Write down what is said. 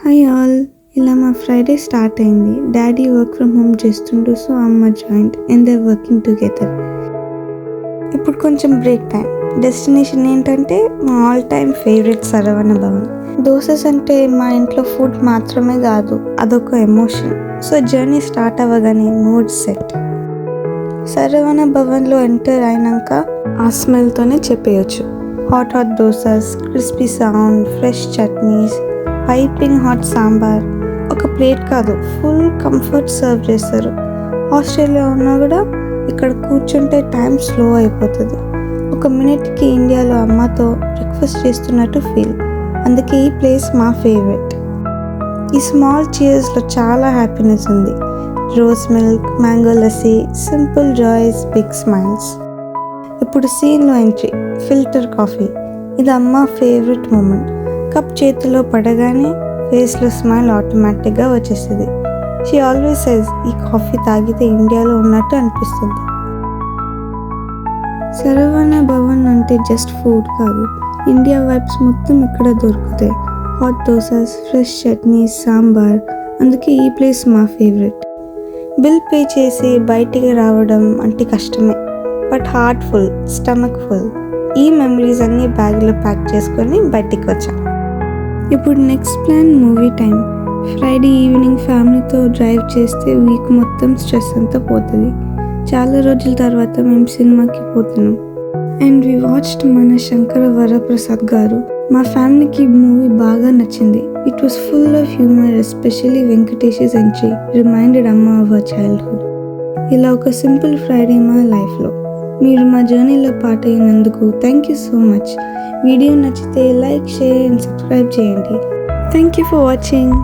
Hi all, ఇలా మా Friday start అయింది. డాడీ వర్క్ ఫ్రమ్ హోమ్ చేస్తుండు, సో అమ్మ joint and they working together. ఇప్పుడు కొంచెం బ్రేక్ టైం. డెస్టినేషన్ ఏంటంటే మా all time favourite Saravana Bhavan. Dosas అంటే మా ఇంట్లో ఫుడ్ మాత్రమే కాదు, అదొక ఎమోషన్. సో జర్నీ స్టార్ట్ అవ్వగానే మూడ్ సెట్. శరవణ భవన్లో ఎంటర్ అయినాక ఆ స్మెల్తోనే చెప్పేయచ్చు. Hot dosas, crispy sound, fresh chutneys, piping hot sambar. ఒక ప్లేట్ కాదు, ఫుల్ కంఫర్ట్ సర్వ్ చేస్తారు. ఆస్ట్రేలియా ఉన్నా కూడా ఇక్కడ కూర్చుంటే టైం స్లో అయిపోతుంది. ఒక మినిట్కి ఇండియాలో అమ్మతో బ్రేక్ఫాస్ట్ చేస్తున్నట్టు ఫీల్. అందుకే ఈ ప్లేస్ మా ఫేవరెట్. ఈ స్మాల్ చీర్స్లో చాలా హ్యాపీనెస్ ఉంది. Rose milk, mango lassi, simple joys, big smiles. ఇప్పుడు సీన్లో ఎంట్రీ, ఫిల్టర్ కాఫీ. ఇది అమ్మ ఫేవరెట్ మూమెంట్. కప్ చేతిలో పడగానే ఫేస్లో స్మైల్ ఆటోమేటిక్గా వచ్చేస్తుంది. షీ ఆల్వేస్ సేస్, ఈ కాఫీ తాగితే ఇండియాలో ఉన్నట్టు అనిపిస్తుంది. శరవణ భవన్ అంటే జస్ట్ ఫుడ్ కాదు, ఇండియా వైబ్స్ మొత్తం ఇక్కడ దొరుకుతాయి. Hot dosas, fresh chutneys, sambar. అందుకే ఈ ప్లేస్ మా ఫేవరెట్. బిల్ పే చేసి బయటికి రావడం అంటే కష్టమే, but heart full, stomach full. ఈ మెమరీస్ అన్నీ బ్యాగ్లో ప్యాక్ చేసుకొని బయటికి వచ్చాం. ఇప్పుడు next plan movie time. Friday evening ఫ్యామిలీతో డ్రైవ్ చేస్తే వీక్ మొత్తం స్ట్రెస్ అంతా పోతుంది. చాలా రోజుల తర్వాత మేము సినిమాకి పోతున్నాం. అండ్ వి వాచ్డ్ మన శంకర వరప్రసాద్ గారు. మా ఫ్యామిలీకి మూవీ బాగా నచ్చింది. It was full of humour, especially Venkatesh entry reminded అమ్మ ఆఫ్ అవర్ చైల్డ్హుడ్. ఇలా ఒక సింపుల్ ఫ్రైడే మా లైఫ్లో. మీరు మా జర్నీలో పార్ట్ అయినందుకు thank you so much. Video నచ్చితే లైక్, షేర్ అండ్ సబ్స్క్రైబ్ చేయండి. Thank you for watching.